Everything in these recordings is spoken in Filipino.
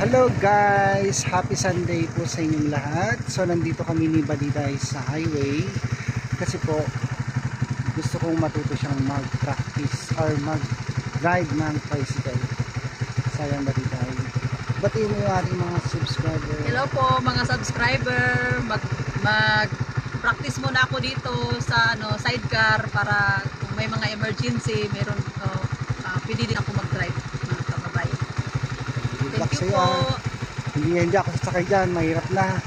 Hello guys! Happy Sunday po sa inyong lahat. So nandito kami ni Badiday sa highway kasi po gusto kong matuto siyang mag-practice or mag-ride ng tricycle. Sayang Badiday. Batiin mo yung ating mga subscriber. Hello po mga subscriber. Mag-practice muna ako dito sa sidecar para kung may mga emergency, meron pwede din ako mag-drive mga kababayan. Thank you po. Hindi ako sasakay dyan, mahirap na.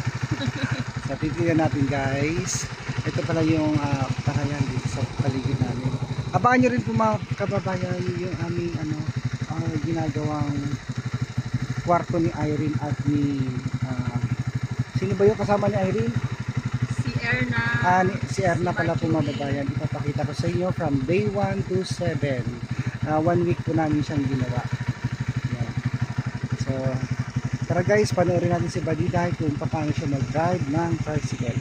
So titignan natin guys. Ito pala yung parayan dito sa paligid namin. Abangan nyo rin po mga kababayan yung aming ginagawang kwarto ni Irene at ni sino ba yung kasama ni Irene? Si Erna. Si Erna pala po mga kababayan. Ipapakita ko sa inyo from day 1 to 7. 1 week po namin siyang ginawa. Yan. So tara guys, panoorin natin si Badiday kung paano siya mag-ride ng tricycle.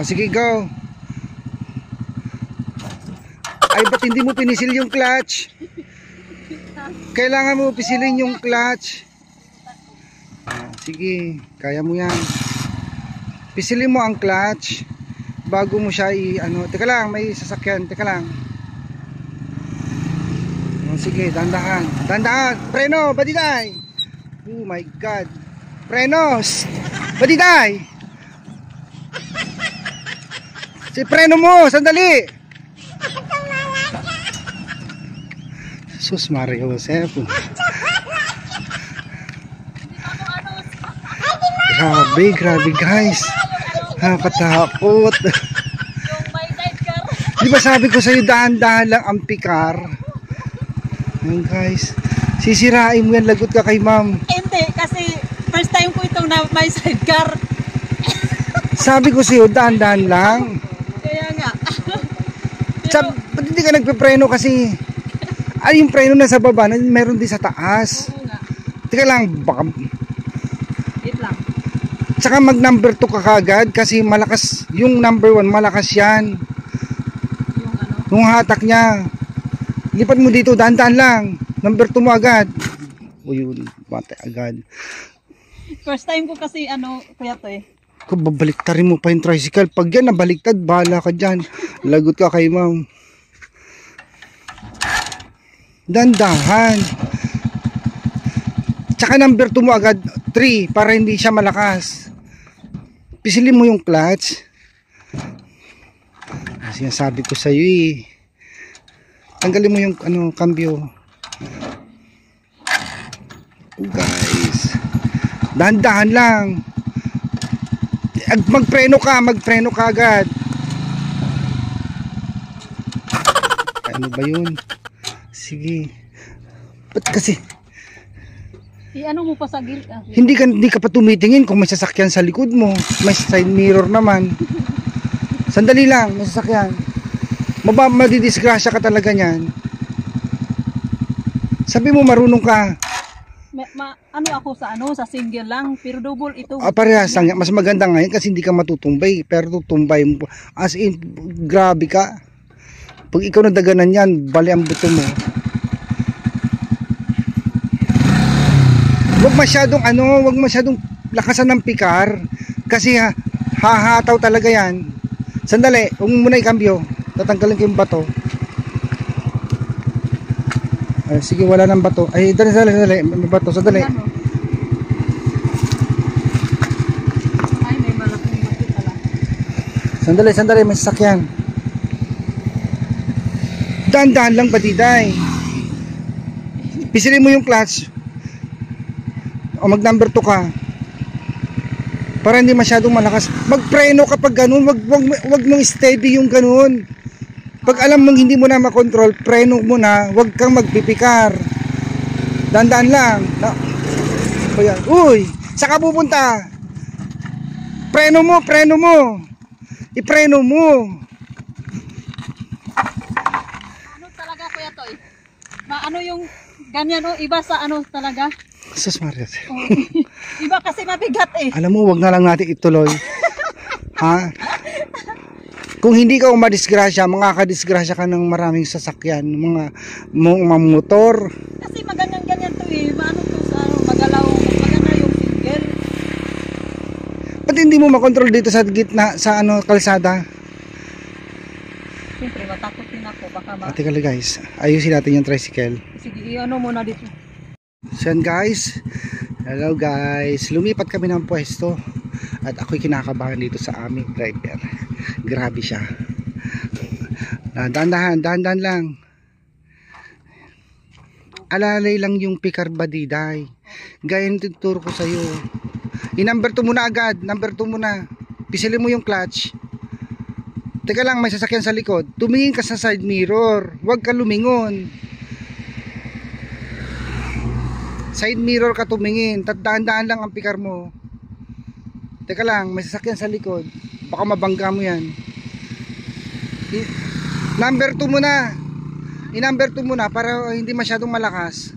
Sige, go! Ay, ba't hindi mo pinisil yung clutch? Kailangan mo pisilin yung clutch. Sige, kaya mo yan. Pisilin mo ang clutch bago mo siya teka lang, may sasakyan, teka lang. Sige, dandahan. Dandahan, preno, Badiday. Oh my god. Prenos. Badiday. Si preno mo, sandali. Sus Mario Joseph. Grabe guys. Nakakatakot. Di ba sabi ko sa'yo dahan-dahan lang ang pikar? Ayan guys. Sisirain mo yan, lagot ka kay ma'am. Hindi, kasi first time ko itong na may sidecar. Sabi ko sa'yo dahan-dahan lang. Kaya nga. Pero, ba't hindi ka nagpipreno kasi? Ay, yung preno na sa baba, meron din sa taas. Oo nga. Teka lang, baka... Wait lang. Tsaka mag number 2 ka kagad kasi malakas, yung number 1 malakas yan. Yung hatak niya. Lipat mo dito, dahan-dahan lang. Number 2 mo agad. O yun, bate agad. First time ko kasi kuya to eh. Kung babaliktarin mo pa yung tricycle, pag yan nabaliktad, bahala ka dyan. Lagot ka kay ma'am. Dandahan. Tsaka number 2 mo agad 3 para hindi siya malakas. Pisilin mo yung clutch. Sinasabi ko sa iyo eh. Tanggalin mo yung cambio. Oh guys. Dahan-dahan lang. Magpreno ka agad. Ano ba yun? Sige. Ba't kasi? Mo pa sa gilid. Hindi ka pa tumitingin kung may sasakyan sa likod mo. May side mirror naman. Sandali lang, may sasakyan. Madidisgrasya ka talaga niyan. Sabi mo marunong ka. Ako sa single lang, pero double ito. Parehas lang. Mas maganda ngayon kasi hindi ka matutumbay. Pero tutumbay mo. As in, grabe ka. Pag ikaw nadaganan yan, bali ang buto mo. Huwag masyadong lakasan ng pikar kasi hahataw talaga yan. Sandali, huwag mo muna i-cambio. Tatanggalin ko yung bato. Ay, sige, wala nang bato. Ay, sandali, may bato, sandali. Ay, may malaking bato pala. Sandali, may sasakyan. Dahan-dahan lang Badiday. Pisilin mo yung clutch. O mag number 2 ka. Para hindi masyadong malakas. Magpreno kapag ganun. Wag mong steady yung ganun. Pag alam mong hindi mo na makontrol, preno mo na. Wag kang magpipikar. Dahan-dahan lang. Uy, saka pupunta. Preno mo. Ipreno mo. Talaga kuya to eh. Yung ganyan iba sa talaga. Sus Maria. Iba kasi mabigat eh. Alam mo, wag na lang natin ituloy. Ha? Kung hindi ka umadisgrasya, makakadisgrasya ka ng maraming sasakyan, mga motor. Kasi maganyan-ganyan to eh. Ano to sa magalaw, maganda yung single. Ba't hindi mo makontrol dito sa gitna, sa kalsada? Siyempre, matakot din ako. Baka Teka lang guys, ayusin natin yung tricycle. Sige, ano muna dito. So yan guys, hello guys, lumipat kami ng pwesto at ako'y kinakabahan dito sa aming driver. Grabe siya. Dahan-dahan lang. Alalay lang yung picar badiday. Gaya ng tuturo ko sa'yo. I-number 2 muna agad, number 2 muna. Pisilin mo yung clutch. Teka lang, may sasakyan sa likod. Tumingin ka sa side mirror, huwag ka lumingon. Side mirror ka tumingin, dahan-dahan lang ang pikar mo. Teka lang, may sasakyan sa likod, baka mabangga mo yan. Number 2 muna. I-number 2 muna para hindi masyadong malakas.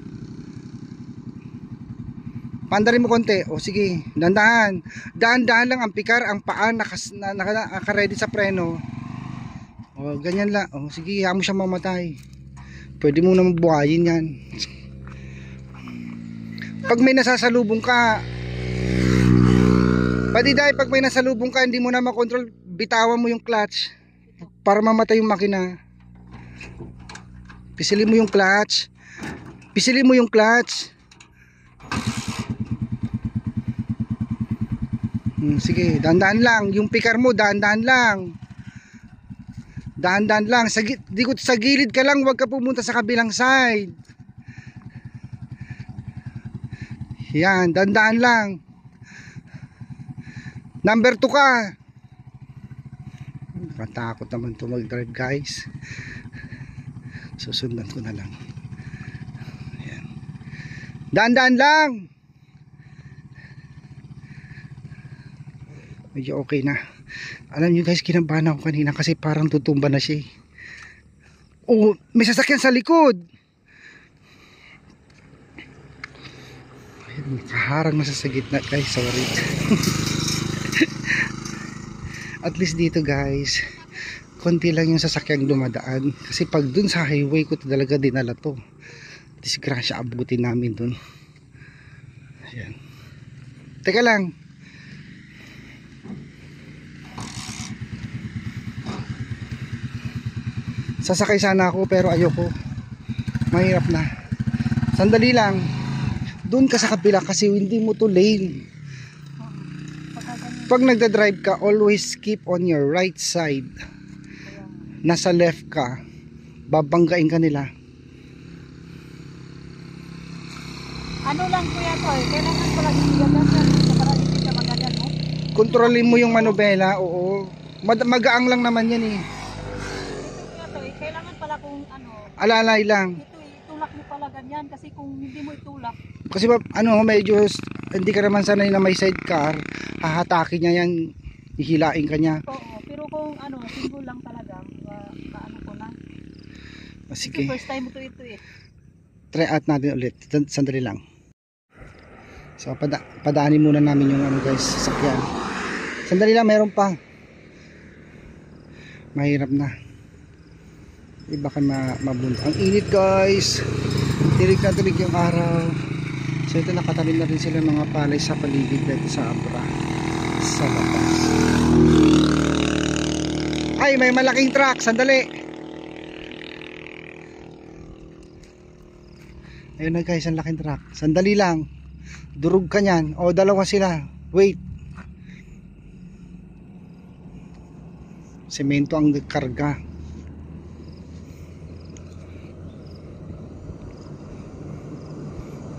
Pandarin mo konti. O sige, dahan-dahan. Dahan-dahan lang ang pikar, ang paa naka-ready sa preno. O ganyan lang. O sige, hayaan mo siya mamatay. Pwede mo naman buhayin yan. Pag may nasasalubong ka, Badiday, pag may nasalubong ka, hindi mo na makontrol, bitawan mo yung clutch para mamatay yung makina. Pisilin mo yung clutch. Pisilin mo yung clutch. Sige, dahan-dahan lang. Yung pikar mo, dahan-dahan lang. Dahan-dahan lang. Sa gilid ka lang, huwag ka pumunta sa kabilang side. Yan, dahan-dahan lang. Number 2 ka. Nakatakot naman ito mag-drive guys. Susundan ko na lang. Yan. Dahan-dahan lang. Medyo okay na. Alam nyo guys, kinabahan ako kanina kasi parang tutumba na siya. Oh, may sasakyan sa likod. Nakaharang na sa gitna guys, sorry. At least dito guys, konti lang yung sasakyang dumadaan. Kasi pag dun sa highway ko talaga dinala to. Disgrasya, abutin namin dun. Ayan. Teka lang. Sasakay sana ako pero ayoko. Mahirap na. Sandali lang. Doon ka sa kabila kasi hindi mo to lane. Pag nagda-drive ka, always keep on your right side. Nasa left ka, babanggain ka nila. Ano lang kuya to eh, kailangan ko lang i-ganda para hindi ka magagal mo. Kontrolin mo yung manubela, oo. Magaang lang naman yan eh. Kuya to eh, kailangan pala kung Alalay lang. ito itulak mo pala ganyan kasi kung hindi mo itulak. Kasi medyo hindi ka naman sanay na may sidecar, hahatakin niya yan, hihilain ka niya. Oo, pero kung single lang talaga, paano ko na. Sige. First time mo to ito eh. Try out natin ulit. Sandali lang. So padaanin muna namin yung guys, sasakyan. Sandali lang, meron pa. Mahirap na. Iba ka mabunta. Ang init guys. Tirig na tirig yung araw. So ito, nakatanim na rin sila mga palay sa paligid dito sa Abra, sa labas. Ay, may malaking truck. Sandali. Ayun na guys, ang laking truck. Sandali lang. Durug ka nyan. O, dalawa sila. Wait. Semento ang karga.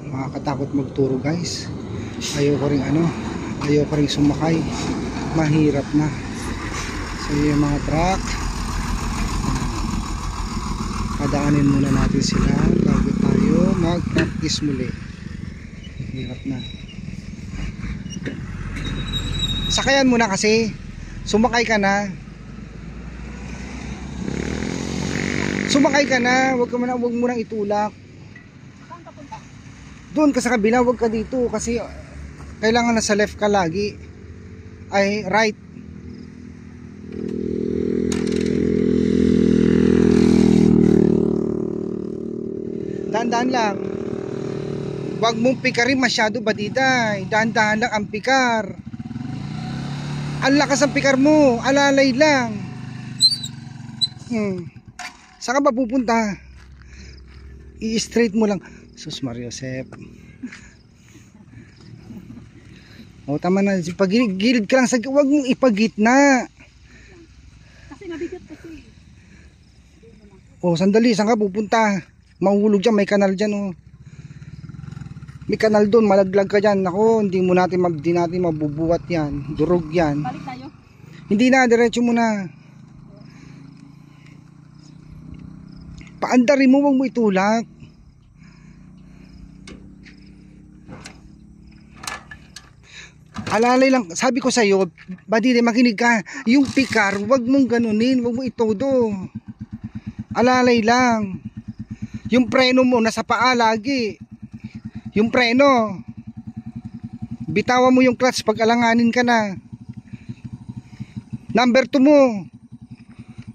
Makakatakot magturo guys. Ayoko ring sumakay. Mahirap na. So yung mga truck, padaanin muna natin sila bago tayo mag-practice muli. Hirap na. Sakayan muna kasi. Sumakay ka na. Huwag mo nang itulak. Doon ka sa kabila, huwag ka dito kasi kailangan nasa left ka lagi. Ay, right. dahan-dahan lang. Huwag mong pikarin masyado, Badiday. Dahan-dahan lang ang pikar. Ang lakas ang pikar mo, alalay lang. Saan ka ba pupunta? I-straight mo lang. Sus Mario Josep. O tama na, pagilid ka lang sa, huwag mong ipagitna. Kasi mabigat kasi. O sandali, saan ka pupunta? Mahulog dyan, may kanal dyan oh. May kanal doon, malaglag ka dyan. Ako, hindi natin mabubuhat yan. Durog yan. Balik tayo. Hindi na, diretso mo na. Paandarin mo, huwag mo itulak. Alalay lang, sabi ko sa'yo, Badide, makinig ka. Yung pikar, huwag mong ganunin, huwag mo itodo. Alalay lang. Yung preno mo, nasa paa lagi. Yung preno, bitawan mo yung clutch pag alanganin ka na. Number 2 mo.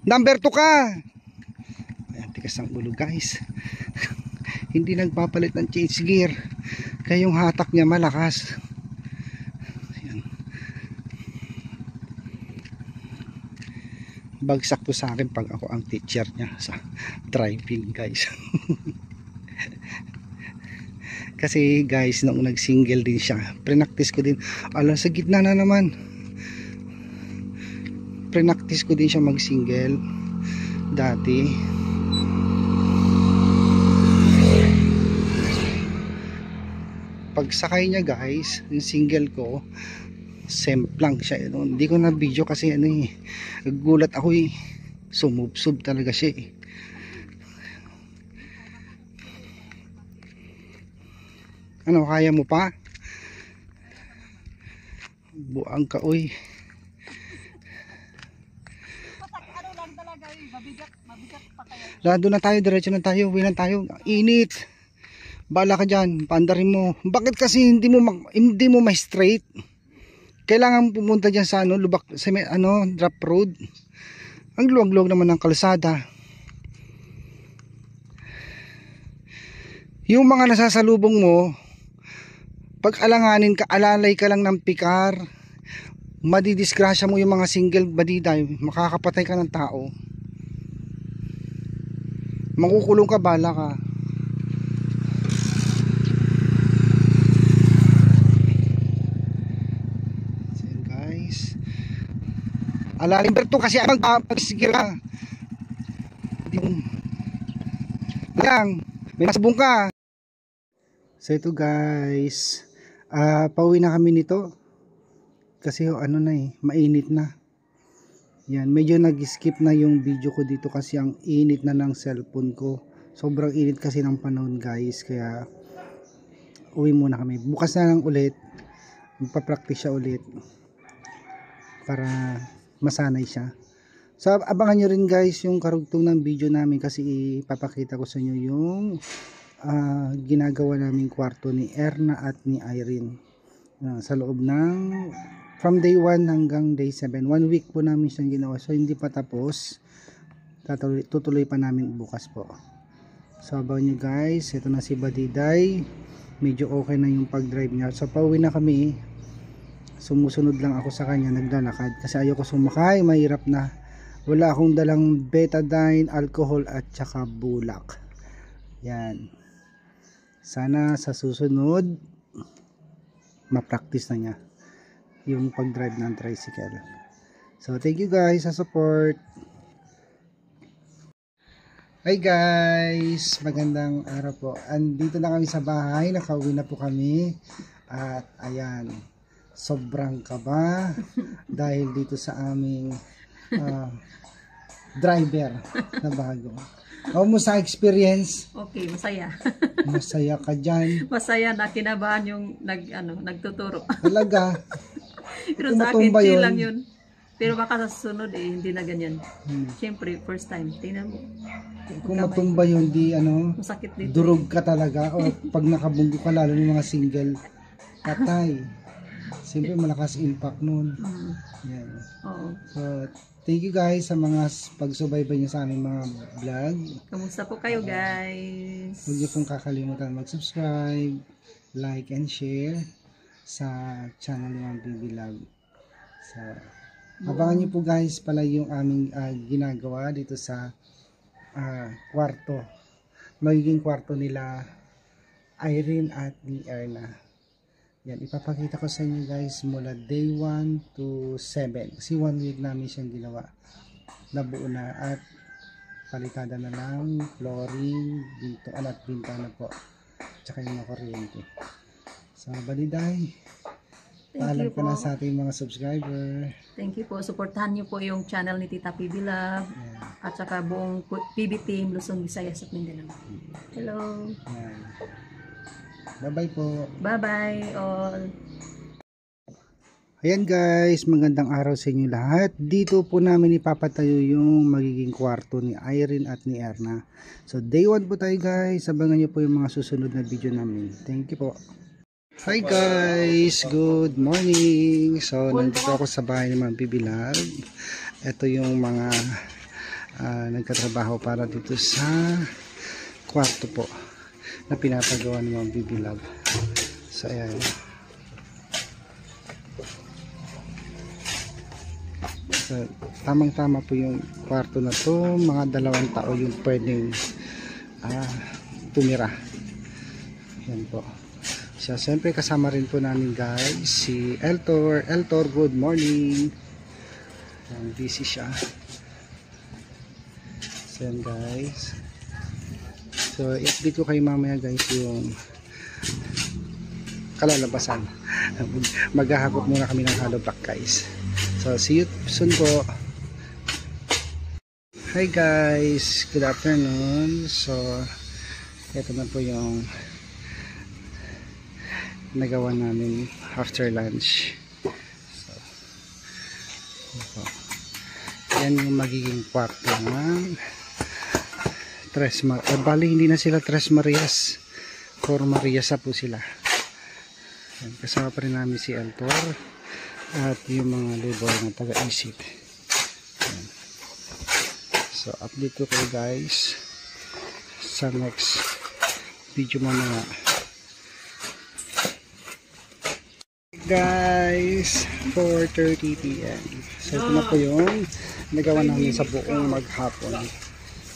Number 2 ka. Ayan, tikas ang ulo guys. Hindi nagpapalit ng change gear. Kaya yung hatak niya malakas. Ayan. Bagsak to sa akin pag ako ang teacher niya sa driving guys. Kasi guys, nung nag-single din siya, pre-practice ko din. Ala, sa gitna na naman. Pre-practice ko din siya mag-single dati. Pag sakay niya guys, yung single ko, semplang siya. Hindi ko na video kasi gulat ako eh. Sumubsob talaga siya eh. Ano, kaya mo pa? Buang ka, uy. Ano lang talaga, mabigat pa kaya. Lado na tayo, diretso na tayo, uwi na tayo. Init. Bala ka dyan, paandarin mo. Bakit kasi hindi mo ma-straight? Kailangan pumunta dyan sa lubak, sa drop road. Ang luwag-luwag naman ng kalsada. Yung mga nasasalubong mo, pag alanganin ka, alalay ka lang ng pikar, madidisgrasya mo yung mga single Badiday, makakapatay ka ng tao, makukulong ka, bala ka. So guys, alalay berto kasi ang pagsigil ka, lang may masabong ka. So ito guys, pauwi na kami nito kasi mainit na. Yan, medyo nag-skip na yung video ko dito kasi ang init na ng cellphone ko. Sobrang init kasi ng panahon guys, kaya uwi muna kami. Bukas na lang ulit, magpa-practice siya ulit para masanay siya. So abangan nyo rin guys yung karugtong ng video namin kasi ipapakita ko sa inyo yung ginagawa naming kwarto ni Erna at ni Irene sa loob ng from day 1 hanggang day 7. 1 week po namin siyang ginawa, so hindi pa tapos, tutuloy pa namin bukas po. So abangan nyo guys, ito na si Badiday, medyo okay na yung pag drive niya. So pauwi na kami, sumusunod lang ako sa kanya, naglalakad kasi ayoko sumakay, mahirap na. Wala akong dalang betadine, alcohol at saka bulak. Yan, sana sa susunod ma-practice na niya yung pag-drive ng tricycle. So thank you guys sa support. Hi guys, magandang araw po. Andito na kami sa bahay, nakauwi na po kami. At ayan, sobrang kaba dahil dito sa aming driver na bago. Kumusta experience? Okay, masaya. Masaya ka dyan. Masaya na, kinabahan yung nagtuturo. Talaga. Pero sa akin, chill lang yun. Pero baka sa susunod hindi na ganyan. Siyempre, first time. Tingnan mo. Kung matumba yun, masakit dito. Durog ka talaga. O pag nakabunggo ka, lalo ng mga single, patay. So Siyempre malakas impact nun. Yan. Oo. So, thank you guys sa mga pagsubaybay niyo sa aming mga vlog. Kamusta po kayo guys? Huwag niyo pong kakalimutan mag-subscribe, like, and share sa channel ni Ma'am Bibi Love. So, abangan niyo po guys pala yung aming ginagawa dito sa kwarto. Magiging kwarto nila Irene at ni Erna. Yan, ipapakita ko sa inyo guys mula day 1 to 7. Kasi 1 week namin siyang ginawa. Nabuo na at palitada na lang, flooring, bintuan at bintana po. Tsaka yung mga kuryente. So, baliday. Paalam ka na sa ating mga subscriber. Thank you po. Supportahan niyo po yung channel ni Tita PB Love. Yan. At saka buong PB team Luzon, Visayas at Mindanao. Hello. Yan. Bye-bye po. Bye-bye all. Ayan guys, magandang araw sa inyo lahat. Dito po namin ipapatayo yung magiging kwarto ni Irene at ni Erna. So day 1 po tayo guys. Abangan nyo po yung mga susunod na video namin. Thank you po. Hi guys, good morning. So nandito ako sa bahay ni Ma'am Bibi Love. Ito yung mga nagkatrabaho para dito sa kwarto po na pinapagawa ni Ma'am Bibi Love. So ayan. So, tamang-tama po yung kwarto na to. Mga 2 tao yung pwedeng tumira. Yan po. So, siyempre kasama rin po namin guys si Eltor. Eltor, good morning. Busy siya. So yan guys. So i-update ko kayo mamaya guys yung kalalabasan. Maghahakot muna kami ng hollow block guys. So see you soon po. Hi guys, good afternoon. So ito na po yung nagawa namin after lunch. So ito. Yan yung magiging kwarto ng bali hindi na sila Tres Marias, 4 Marias na po sila. Yan, kasama pa rin namin si Eltor at yung mga labor na taga-isip. So update ko kayo guys sa next video mamaya. Guys, 4:30 PM. So ito na po yung nagawa namin sa buong maghapon.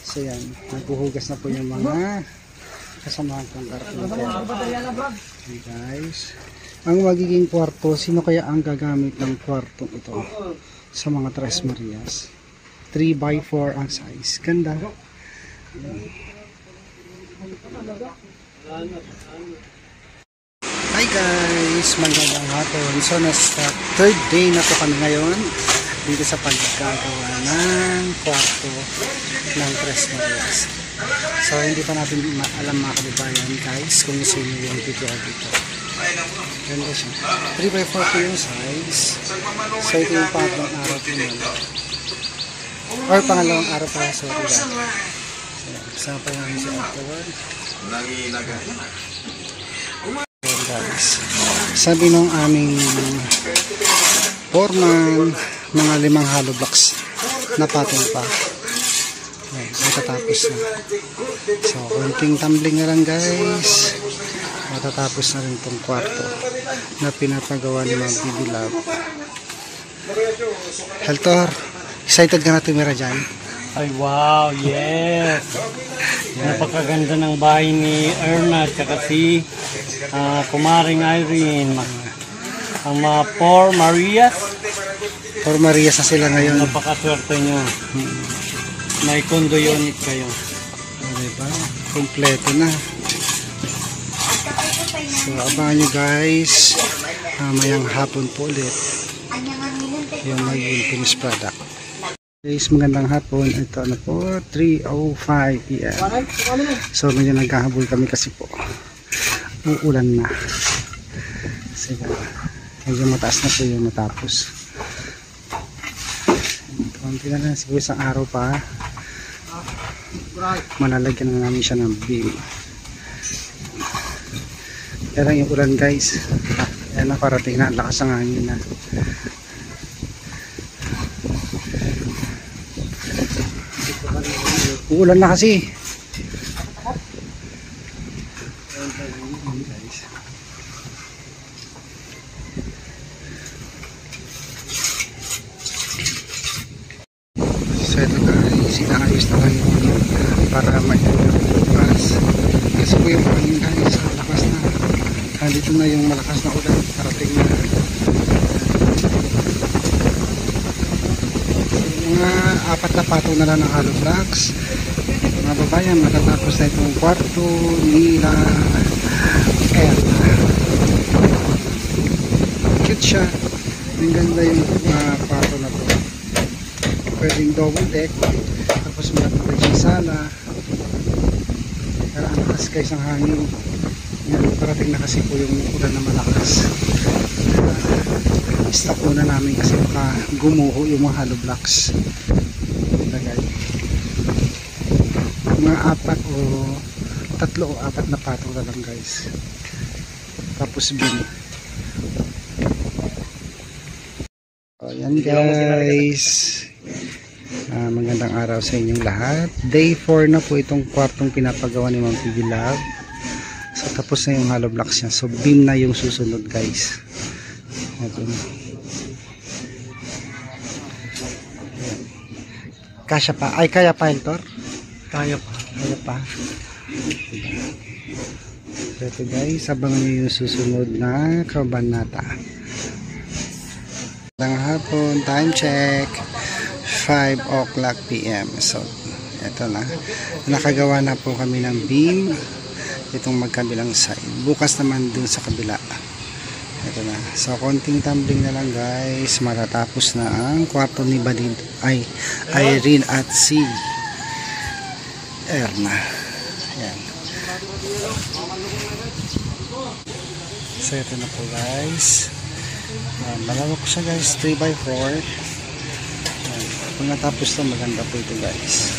So yan, naghuhugas na po yung mga kasamahan kong carpenter. Okay guys, ang magiging kwarto, sino kaya ang gagamit ng kwarto ito sa mga Tres Marias? 3x4 ang size. Ganda. Hi guys, magandang hapon. So nasa 3rd day na po kami ngayon dito sa paggagawa ng kwarto ng Tres Marias. So hindi pa natin alam mga kababayan guys kung sino yung video dito. Ganda siya. 3x4 po yung size. So ito yung pangalawang araw po naman. Or pangalawang araw pa. Sorry guys. Kasama pa namin si October. Guys, sabi nung aming foreman, mga 5 hollow blocks na patong pa. Ayan, matatapos na. So konting tumbling na lang guys, matatapos na rin itong kwarto na pinapagawa ni Ma'am Bibi Love. Heltor, excited ka na tumira dyan? Ay wow, yes. Napakaganda ng bahay ni Erna at saka si Kumaring Irene. Ang mga 4 Marias. 4 Marias na sila ngayon. Napakaswerte nyo. May condo unit kayo. Diba? Kompleto na. So abangan nyo guys, mayang hapon po ulit yung magiging finished product. Guys, magandang hapon. Ito na po, 3:05 PM. So medyo naghahabol kami kasi po uulan na. Sige, medyo mataas na po yung matapos. Kunti na lang, siguro isang araw pa malalagyan na namin siya ng beam. Kaya lang yung ulan guys. Ayan na, parating na. Lakas ang hangin na. Uulan na kasi. So ito guys, inaayos na lang yung para mag-bukas. Kasi po yung hangin guys, lakas na. Dito na yung malakas na ulan, parating na. Mga 4 na patong na lang ng hollow blocks. Mga babayan, matatapos na itong kwarto nila. Cute siya. Ang ganda yung pato na to. Pwedeng double deck. Tapos malapit yung sala. Pero ang lakas guys ang hangin. Yan, parating na kasi po yung ulan na malakas. Stop muna namin kasi baka gumuho yung mga hollow blocks. Lagay. Mga 3 o 4 na patong na lang guys. Tapos bin. O yan guys. Magandang araw sa inyong lahat. Day 4 na po itong kwartong pinapagawa ni Ma'am Piggy Love. So tapos na yung hollow blocks niya. So beam na yung susunod guys. Ito na. Kasya pa. Ay kaya pa Hector? Kaya pa. Kaya pa. So ito guys, abangan nyo yung susunod na kabanata. Magandang hapon, time check 5 o'clock PM. So ito na, nakagawa na po kami ng beam itong magkabilang side. Bukas naman dun sa kabila. Ito na, so konting tumbling na lang guys, matatapos na ang kwarto ni Badid ay Irene at si Erna. Ayan. So ito na po guys, malawak siya guys, 3x4. Kung natapos na, maganda po ito guys.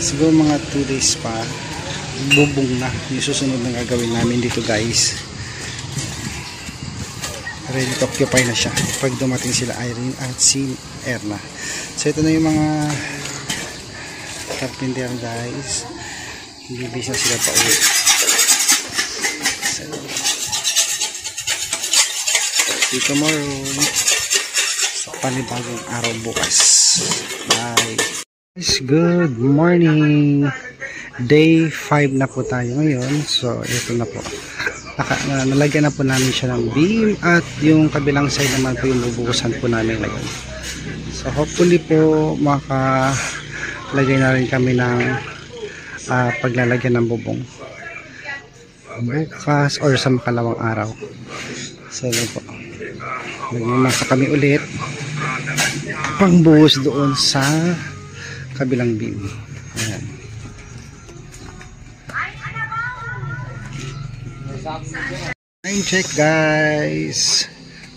Siguro mga 2 days pa bubong na yung susunod na gagawin namin dito guys. Ready to occupy na siya pag dumating sila Irene at si Erna. So ito na yung mga carpenter guys, bibis na sila pa uwi. So, see tomorrow sa panibagong araw bukas. Bye guys, good morning. Day 5 na po tayo ngayon. So ito na po, nalagyan na po namin siya ng beam at yung kabilang side naman po yung bubukusan po namin ngayon. So hopefully po makalagay na rin kami ng paglalagyan ng bubong bukas or sa makalawang araw. So yun po, nagmamasa kami ulit pangbuhos doon sa kabilang beam. Ayan. Time check guys,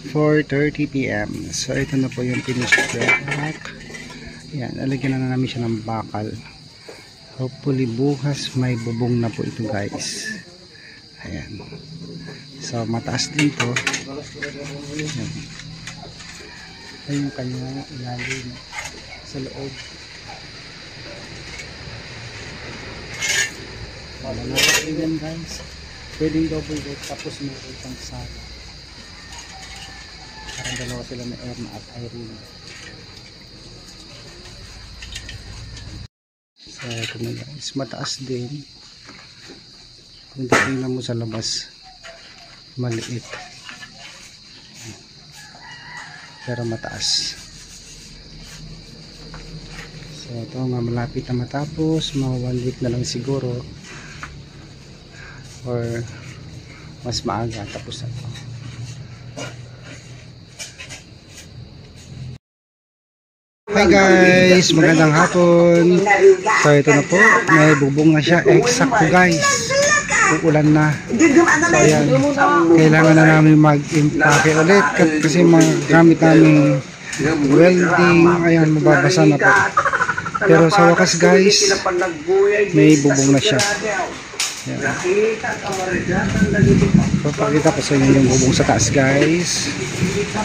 4:30 PM. So ito na po yung finished track. Yan, alagyan na namin siya ng bakal. Hopefully bukas may bubong na po ito guys. Ayan. So mataas dito. Ayan. Ay yung kanya ilalim sa loob. Wala na yan guys. Pwedeng double deck tapos may itang sala. Parang dalawa sila na Erna at Irene. So ito na guys, mataas din. Kung tingnan mo sa labas, maliit. Pero mataas. So ito nga malapit na matapos, mga 1 week na lang siguro. Or mas maaga tapos na ito. Hi guys, magandang hapon. So ito na po, may bubong na siya. Exacto guys, uulan na. So ayan, kailangan na namin mag-impake ulit kasi mga gamit namin welding, ayan, mababasa na po. Pero sa wakas guys, may bubong na siya. Yan. Papakita ko sa inyo yung bubong sa taas, guys.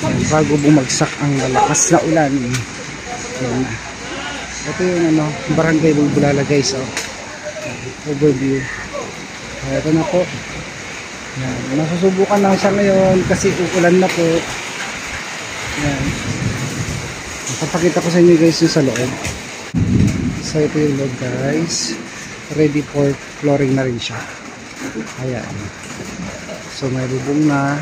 Yan, bago bumagsak ang malakas na ulan. Yan. Ito yung ano, barangay Bulbulala, guys. Oh. Overview. Ito na po. Yan. Nasusubukan lang siya ngayon kasi uulan na po. Yan. Papakita ko sa inyo, guys, yung sa loob. So ito yung loob, guys. Ready for flooring na rin siya. Ayan. So may bubong na.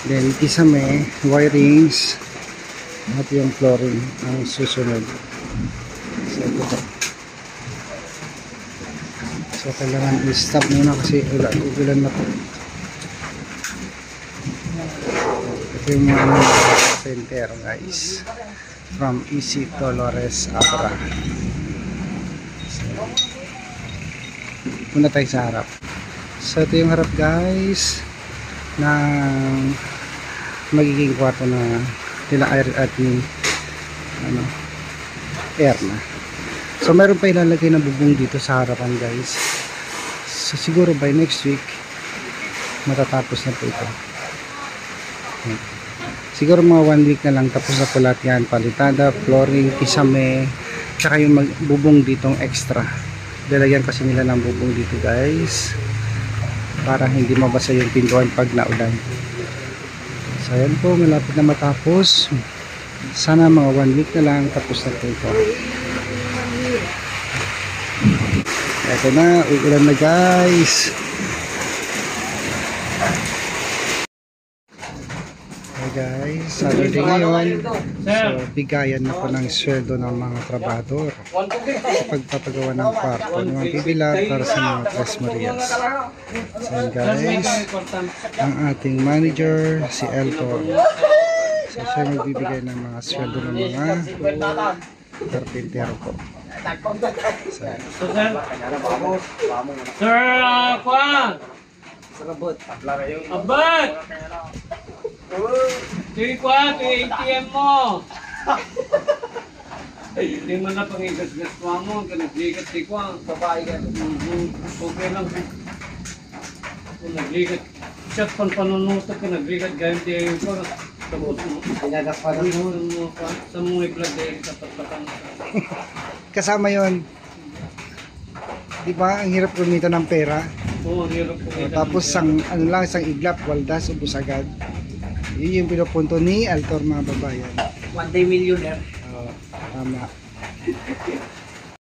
Then kisame, wirings. At yung flooring ang susunod. So ito po. So kailangan i-stop muna kasi ulan na po. Ito yung mga center, guys. From EC Dolores Abra. Muna tayo sa harap. So ito yung harap, guys, ng magiging kwarto na nila air at ni ano, air na. So meron pa ilalagay na bubong dito sa harapan, guys. So siguro by next week matatapos na po ito. Siguro mga 1 week na lang tapos na po lahat yan. Palitada, flooring, kisame, tsaka yung bubong ditong extra. Lalagyan kasi nila ng bubong dito, guys, para hindi mabasa yung pintuan pag naulan. So ayan po, malapit na matapos. Sana mga 1 week na lang tapos na po ito. Ito na, uulan na, guys. Hey guys, Saturday ngayon. So bigayan na po ng sweldo ng mga trabador sa pagpapagawa ng kwarto ng mga bibilat para sa mga Tres Marias. So guys, ang ating manager si Elton. So siya magbibigay ng mga sweldo ng mga karpintero po. So, Sir, Kwan! Abad! Tuy Kwan, tuy ATM mo! Hindi mo na pangigas-gas mo, nagligat si Kwan. Babae ka. Okay lang. Kung nagligat, siya panunutot ka, nagligat gayong tayo ko. Tapos mo, sa mga i-plug dahil sa patpatan. kasama yon, di ba? Ang hirap kumita ng pera. Oo, hirap po. Tapos sang ano lang, isang iglap, waldas, ubus agad. Yun yung pinupunto ni Altor, mga babayan. One day millionaire. Tama.